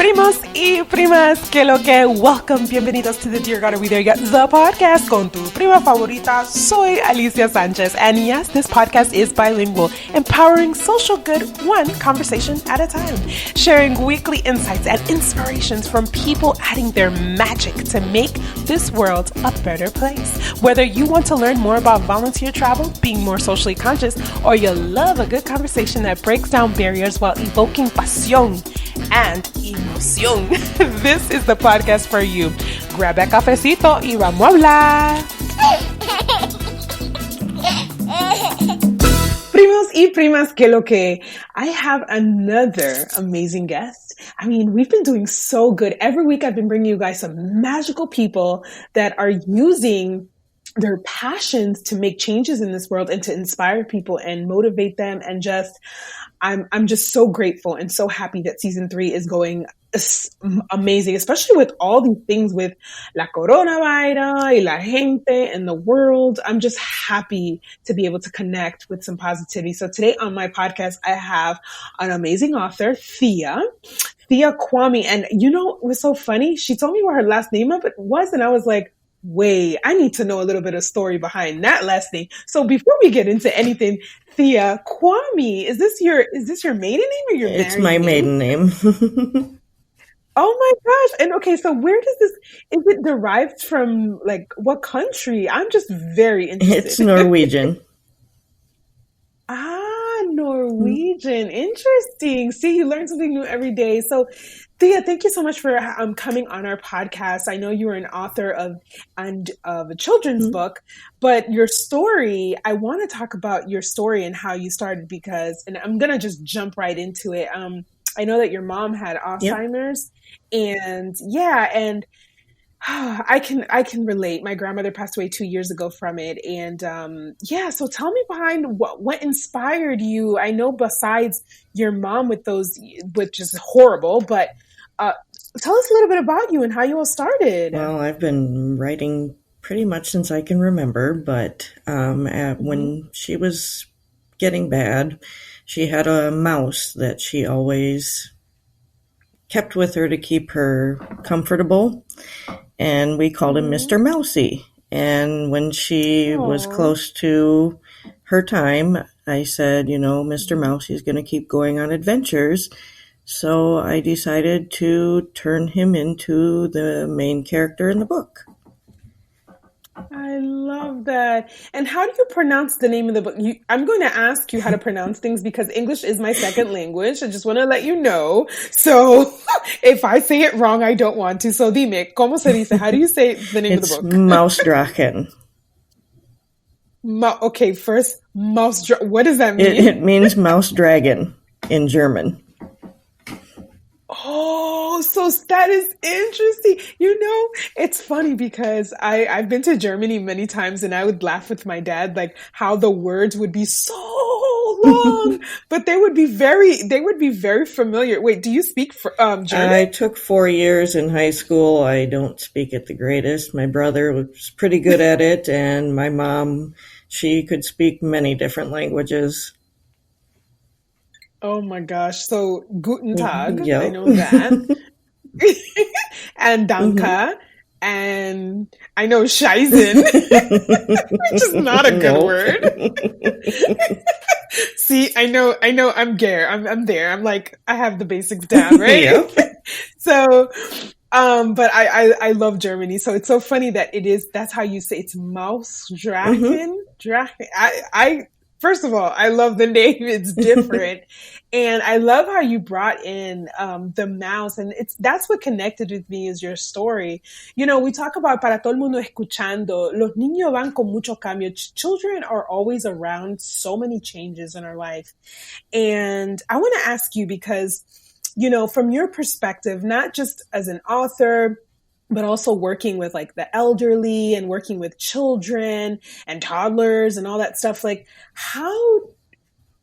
Primos y Primas, queloque, welcome, bienvenidos to the Dear God Are We There Yet, the podcast con tu prima favorita. Soy Alicia Sanchez, and yes, this podcast is bilingual, empowering social good one conversation at a time, sharing weekly insights and inspirations from people adding their magic to make this world a better place. Whether you want to learn more about volunteer travel, being more socially conscious, or you love a good conversation that breaks down barriers while evoking pasión and emoción, this is the podcast for you. Grab a cafecito y vamos a hablar. Primos y primas, queloque. I have another amazing guest. I mean, we've been doing so good. Every week I've been bringing you guys some magical people that are using their passions to make changes in this world and to inspire people and motivate them, and just I'm just so grateful and so happy that season 3 is going amazing, especially with all these things with la coronavirus y la gente and the world. I'm just happy to be able to connect with some positivity. So today on my podcast, I have an amazing author, Thea Kvamme. And you know, it was so funny. She told me what her last name was, and I was like, wait, I need to know a little bit of story behind that last name. So before we get into anything, Thea Kvamme, is this your maiden name or your married name? It's my maiden name. Oh my gosh. And okay, so where does is it derived from, like, what country? I'm just very interested. It's Norwegian. Norwegian. Interesting. See, you learn something new every day. So Thea, thank you so much for coming on our podcast. I know you are an author of a children's book, but your story, I want to talk about your story and how you started, and I'm going to just jump right into it. I know that your mom had Alzheimer's, and I can relate. My grandmother passed away 2 years ago from it. And so tell me behind what inspired you. I know besides your mom which is horrible, but tell us a little bit about you and how you all started. Well, I've been writing pretty much since I can remember, but when she was getting bad, she had a mouse that she always kept with her to keep her comfortable. And we called him Mr. Mousy. And when she was close to her time, I said, Mr. Mousy is going to keep going on adventures. So I decided to turn him into the main character in the book. I love that. And how do you pronounce the name of the book? I'm going to ask you how to pronounce things because English is my second language. I just want to let you know. So if I say it wrong, I don't want to. So dime, ¿cómo se dice? How do you say the name of the book? Mausdrachen. Okay, first, Mausdrachen. What does that mean? It means mouse dragon in German. Oh, so that is interesting. It's funny because I've been to Germany many times, and I would laugh with my dad, like how the words would be so long, but they would be very familiar. Wait, do you speak German? I took 4 years in high school. I don't speak it the greatest. My brother was pretty good at it, and my mom, she could speak many different languages. Oh my gosh. So Guten Tag, Yep. I know that. And Danke, and I know Scheisen, which is not a good word. See, I know I'm there. I'm there. I'm like, I have the basics down, right? Yep. So, but I love Germany. So it's so funny that that's how you say it's Mausdrachen. Drachen. First of all, I love the name. It's different. And I love how you brought in the mouse. And that's what connected with me is your story. We talk about para todo el mundo escuchando, los niños van con mucho cambio. Children are always around so many changes in our life. And I want to ask you because, from your perspective, not just as an author, but also working with like the elderly and working with children and toddlers and all that stuff, like how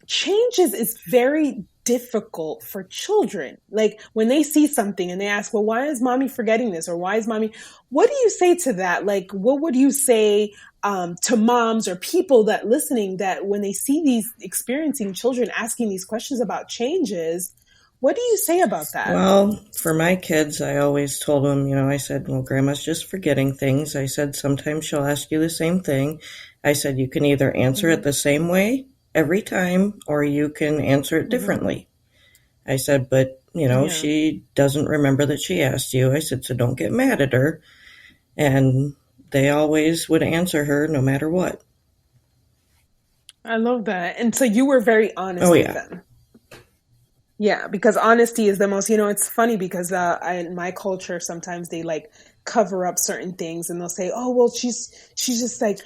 changes is very difficult for children. Like when they see something and they ask, well, why is mommy forgetting this? Or why is mommy, what do you say to that? Like, what would you say to moms or people that listening that when they see these experiencing children asking these questions about changes, What do you say about that? Well, for my kids, I always told them, I said, well, Grandma's just forgetting things. I said, sometimes she'll ask you the same thing. I said, you can either answer it the same way every time, or you can answer it differently. I said, but, she doesn't remember that she asked you. I said, so don't get mad at her. And they always would answer her no matter what. I love that. And so you were very honest with them. Yeah, because honesty is the most, it's funny because in my culture, sometimes they like cover up certain things and they'll say, oh, well, she's just like,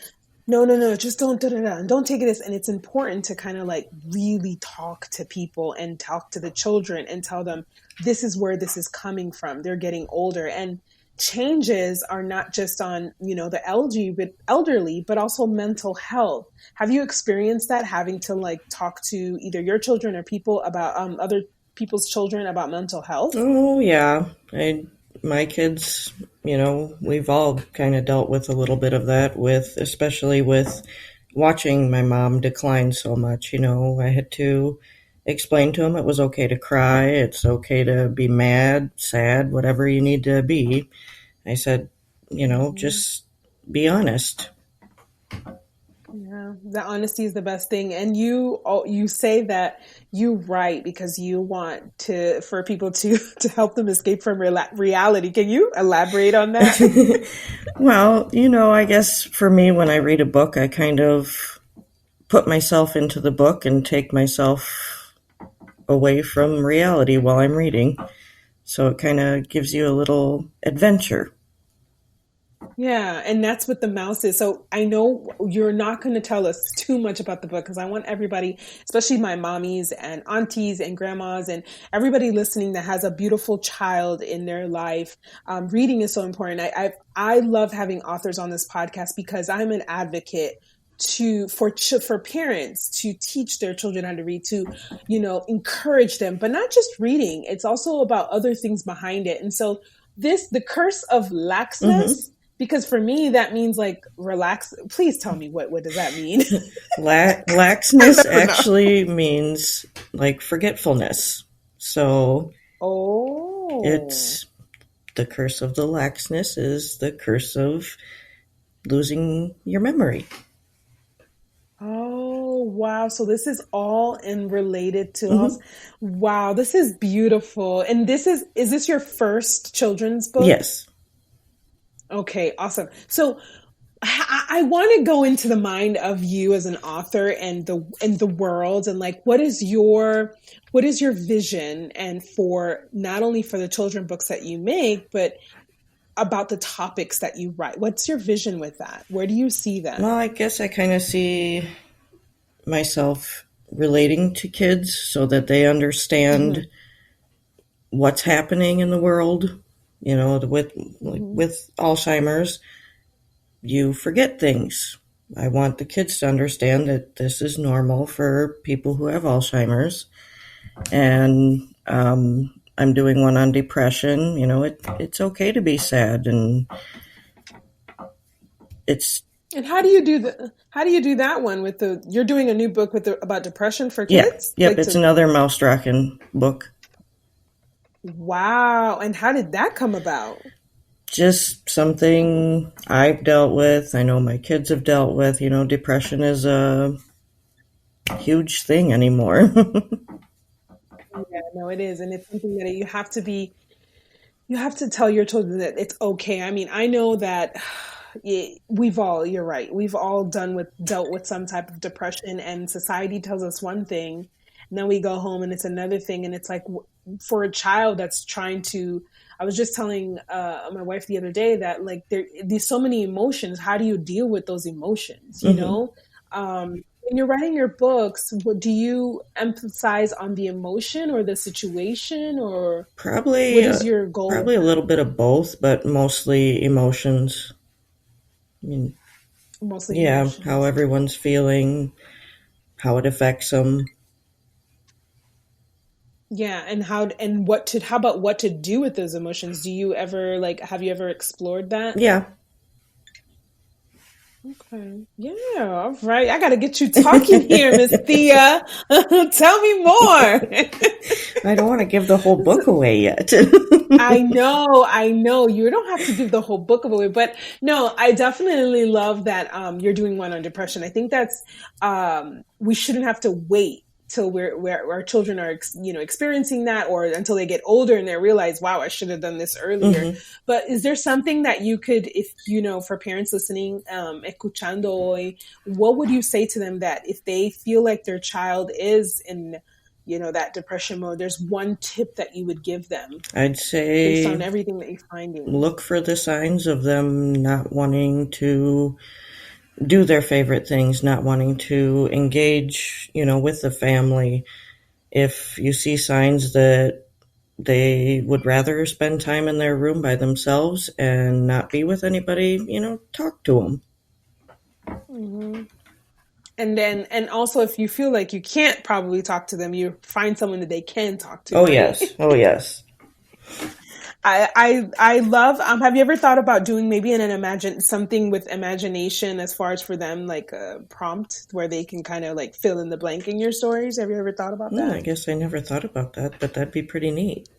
no, just don't, and don't take it as, and it's important to kind of like really talk to people and talk to the children and tell them, this is where this is coming from. They're getting older, and changes are not just on, the elderly, but also mental health. Have you experienced that, having to like talk to either your children or people about other people's children about mental health? Oh, yeah. My kids, we've all kind of dealt with a little bit of that, especially with watching my mom decline so much. I had to explain to them it was okay to cry. It's okay to be mad, sad, whatever you need to be. I said, just be honest. Yeah, the honesty is the best thing. And you say that you write because you want for people to help them escape from reality. Can you elaborate on that? Well, I guess for me, when I read a book, I kind of put myself into the book and take myself away from reality while I'm reading. So it kind of gives you a little adventure. Yeah, and that's what the mouse is. So I know you're not going to tell us too much about the book, because I want everybody, especially my mommies and aunties and grandmas and everybody listening that has a beautiful child in their life. Reading is so important. I love having authors on this podcast because I'm an advocate for parents to teach their children how to read, to encourage them, but not just reading. It's also about other things behind it. And so the curse of laxness, because for me that means like relax. Please tell me what does that mean? Laxness actually means like forgetfulness. So it's the curse of the laxness is the curse of losing your memory. Oh, wow. So this is all related to wow, this is beautiful. And is this your first children's book? Yes. Okay, awesome. So I want to go into the mind of you as an author and the world, and like, what is your vision, and for not only for the children books that you make, but about the topics that you write. What's your vision with that? Where do you see that? Well, I guess I kind of see myself relating to kids so that they understand what's happening in the world. With Alzheimer's, you forget things. I want the kids to understand that this is normal for people who have Alzheimer's. And I'm doing one on depression. It's okay to be sad, and it's. And how do you do that one you're doing a new book about depression for kids? Yep. Like it's another Mausdrachen book. Wow. And how did that come about? Just something I've dealt with. I know my kids have dealt with. Depression is a huge thing anymore. Yeah, no, it is. And it's something that you have to tell your children that it's okay. I mean, I know that you're right. We've all dealt with some type of depression, and society tells us one thing, and then we go home and it's another thing. And it's like, for a child that's trying to, I was just telling my wife the other day that like there's so many emotions. How do you deal with those emotions? You know, when you're writing your books, do you emphasize on the emotion or the situation, or probably what is your goal? Probably a little bit of both, but mostly emotions. I mean, mostly emotions. How everyone's feeling, how it affects them. Yeah, and how about what to do with those emotions? Do you ever have you ever explored that? Yeah. Okay. Yeah. All right. I got to get you talking here, Miss Thea. Tell me more. I don't want to give the whole book away yet. I know. You don't have to give the whole book away, but no, I definitely love that you're doing one on depression. I think that's we shouldn't have to wait till where our children are experiencing that, or until they get older and they realize, wow, I should have done this earlier. Mm-hmm. But is there something that you could, if for parents listening, escuchando hoy, what would you say to them that if they feel like their child is in that depression mode, there's one tip that you would give them I'd based on say everything that you're finding? look for the signs of them not wanting to do their favorite things, not wanting to engage, with the family. If you see signs that they would rather spend time in their room by themselves and not be with anybody, talk to them. Mm-hmm. And also, if you feel like you can't probably talk to them, you find someone that they can talk to, Oh, right? yes. Oh, yes. I love, have you ever thought about doing maybe something with imagination as far as for them, like a prompt where they can kind of like fill in the blank in your stories? Have you ever thought about that? I guess I never thought about that, but that'd be pretty neat.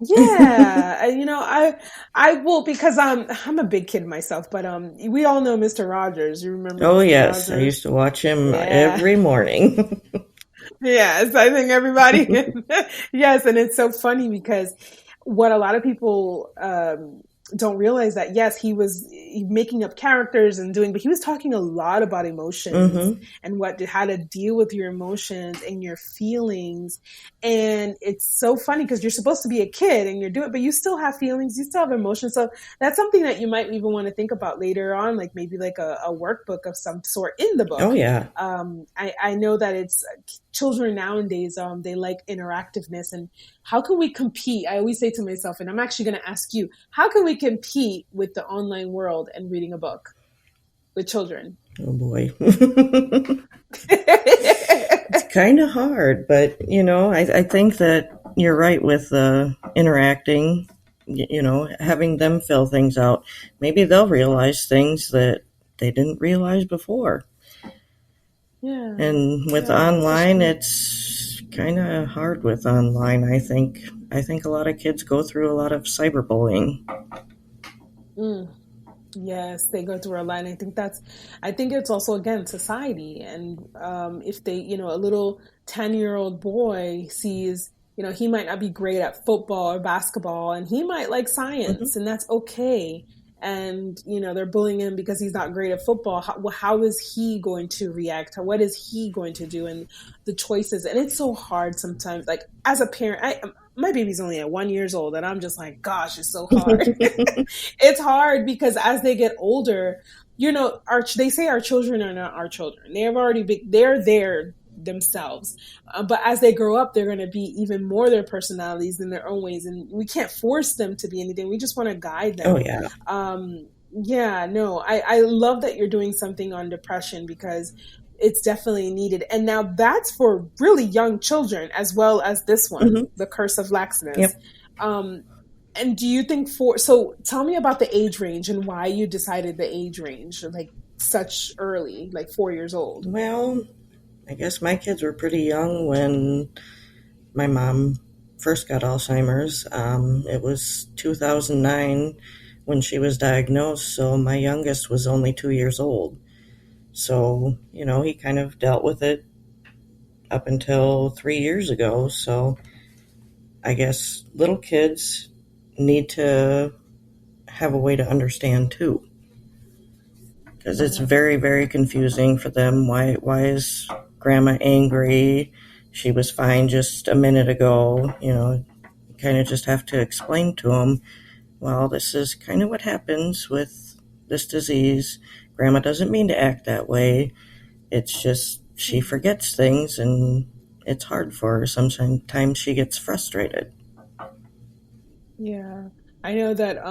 Yeah, I will, because I'm a big kid myself, but we all know Mr. Rogers. You remember Oh, Mr. yes. I Rogers? used to watch him Yeah. every morning. Yes, I think everybody. Yes, and it's so funny because what a lot of people don't realize that yes, he was making up characters and but he was talking a lot about emotions Mm-hmm. and how to deal with your emotions and your feelings. And it's so funny because you're supposed to be a kid and you're doing, but you still have feelings, you still have emotions. So that's something that you might even want to think about later on, like maybe like a workbook of some sort in the book. Oh, yeah. I know that it's children nowadays, they like interactiveness, and how can we compete? I always say to myself, and I'm actually going to ask you, how can we compete with the online world and reading a book with children? Oh, boy. It's kind of hard, but, I think that you're right with interacting, having them fill things out. Maybe they'll realize things that they didn't realize before. Yeah. And with online, it's kind of hard with online. I think a lot of kids go through a lot of cyberbullying. Yes, they go through a line. I think it's also, again, society. And if they, a little 10-year-old boy sees, he might not be great at football or basketball, and he might like science, and that's okay. And, they're bullying him because he's not great at football. How is he going to react? What is he going to do? And the choices. And it's so hard sometimes. Like, as a parent, my baby's only at 1 year old, and I'm just like, gosh, it's so hard. It's hard because as they get older, they say our children are not our children. They're there themselves. But as they grow up, they're going to be even more their personalities in their own ways. And we can't force them to be anything. We just want to guide them. Oh, yeah. Yeah, no, I love that you're doing something on depression because it's definitely needed. And now that's for really young children as well as this one, The Curse of Laxness. Yep. And do you think so tell me about the age range and why you decided the age range, like such early, like 4 years old? Well, I guess my kids were pretty young when my mom first got Alzheimer's. It was 2009 when she was diagnosed, so my youngest was only 2 years old. So, he kind of dealt with it up until 3 years ago. So I guess little kids need to have a way to understand too. Because it's very, very confusing for them. Why is Grandma angry? She was fine just a minute ago. Kind of just have to explain to them, well, this is kind of what happens with this disease. Grandma doesn't mean to act that way. It's just she forgets things, and it's hard for her. Sometimes she gets frustrated. Yeah. I know that,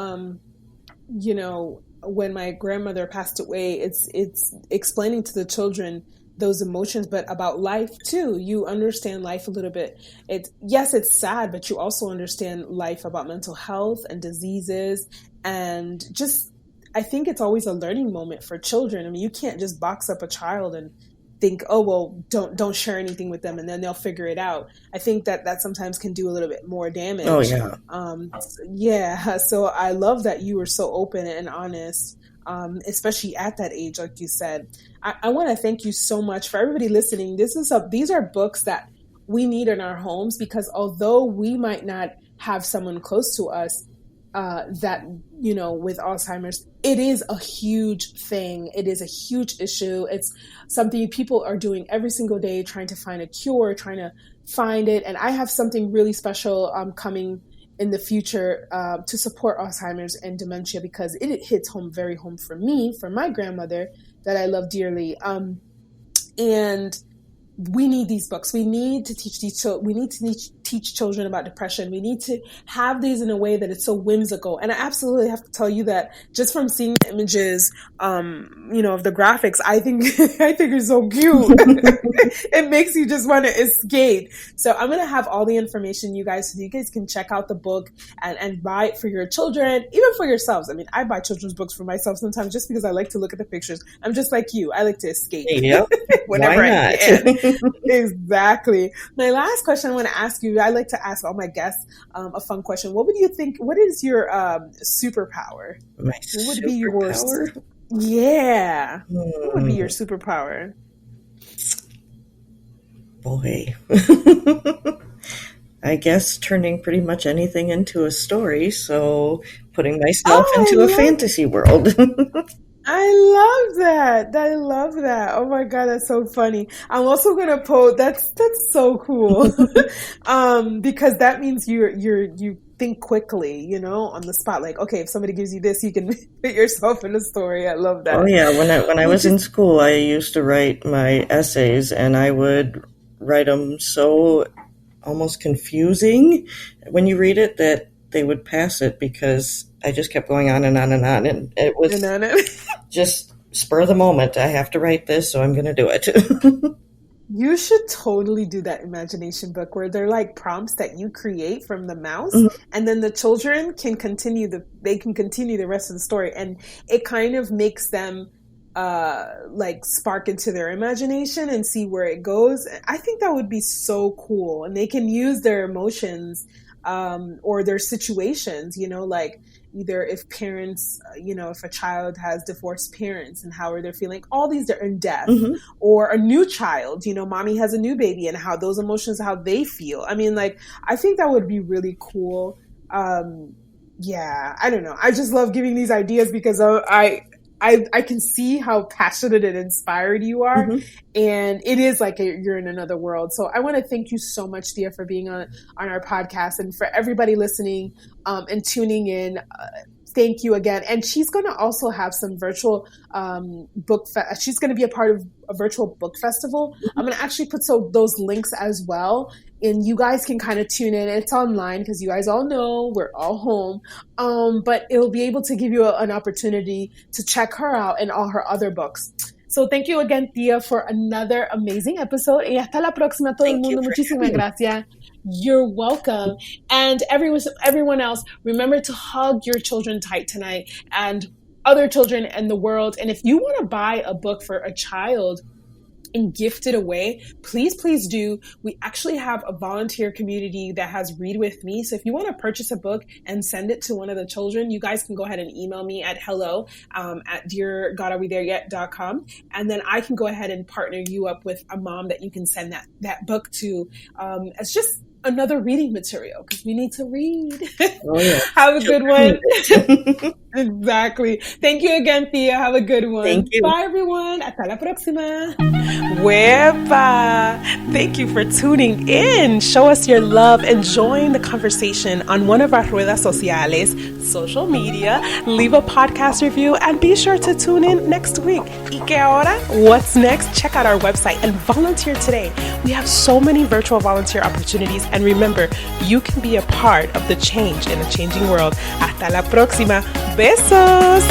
when my grandmother passed away, it's explaining to the children those emotions, but about life too. You understand life a little bit. It's sad, but you also understand life about mental health and diseases and just I think it's always a learning moment for children. I mean, you can't just box up a child and think, oh, well, don't share anything with them and then they'll figure it out. I think that sometimes can do a little bit more damage. Oh, yeah. Yeah. So I love that you were so open and honest, especially at that age, like you said. I want to thank you so much for everybody listening. These are books that we need in our homes, because although we might not have someone close to us that, with Alzheimer's, it is a huge thing. It is a huge issue. It's something people are doing every single day, trying to find a cure, trying to find it. And I have something really special coming in the future to support Alzheimer's and dementia, because it hits very home for me, for my grandmother that I love dearly. And we need these books. We need to teach teach children about depression. We need to have these in a way that it's so whimsical. And I absolutely have to tell you that just from seeing the images, of the graphics, I think it's so cute. It makes you just want to escape. So I'm going to have all the information, you guys, so you guys can check out the book and buy it for your children, even for yourselves. I mean, I buy children's books for myself sometimes just because I like to look at the pictures. I'm just like you. I like to escape. Yep. Whenever I can. Exactly. My last question I want to ask you, I like to ask all my guests a fun question. What is your superpower? My what would be yours? superpower? Yeah. What would be your superpower? Boy. I guess turning pretty much anything into a story, so putting myself into a fantasy world. I love that. Oh my God, that's so funny. I'm also gonna post. That's so cool. Because that means you think quickly, on the spot. Like, okay, if somebody gives you this, you can put yourself in a story. I love that. Oh yeah, when I was in school, I used to write my essays, and I would write them so almost confusing when you read it that they would pass it, because I just kept going on and on and on, and it was just spur of the moment. I have to write this, so I'm going to do it. You should totally do that imagination book where they're like prompts that you create from the mouse, and then the children can continue the rest of the story, and it kind of makes them spark into their imagination and see where it goes. I think that would be so cool, and they can use their emotions or their situations, like either if parents, if a child has divorced parents and how are they feeling, all these are in death, or a new child, mommy has a new baby and how those emotions, how they feel. I mean, I think that would be really cool. Yeah, I don't know. I just love giving these ideas because I can see how passionate and inspired you are. And it is like you're in another world. So I want to thank you so much, Thea, for being on our podcast, and for everybody listening and tuning in. Thank you again. And she's going to also have some virtual she's going to be a part of a virtual book festival. I'm going to actually put those links as well. And you guys can kind of tune in. It's online because you guys all know we're all home. But it'll be able to give you an opportunity to check her out and all her other books. So thank you again, Thea, for another amazing episode. Y hasta la próxima, todo el mundo. Muchísimas gracias. You're welcome. And everyone else, remember to hug your children tight tonight and other children in the world. And if you want to buy a book for a child and gift it away, please do. We actually have a volunteer community that has Read With Me. So if you want to purchase a book and send it to one of the children, you guys can go ahead and email me at hello@deargoddarewethereyet.com. And then I can go ahead and partner you up with a mom that you can send that book to as just another reading material, because we need to read. Oh, yeah. Have a good one. Exactly. Thank you again, Thea. Have a good one. Thank you. Bye, everyone. Hasta la próxima. Huepa. Thank you for tuning in. Show us your love and join the conversation on one of our redes sociales, social media. Leave a podcast review and be sure to tune in next week. ¿Y qué ahora? What's next? Check out our website and volunteer today. We have so many virtual volunteer opportunities. And remember, you can be a part of the change in a changing world. Hasta la próxima. Besos.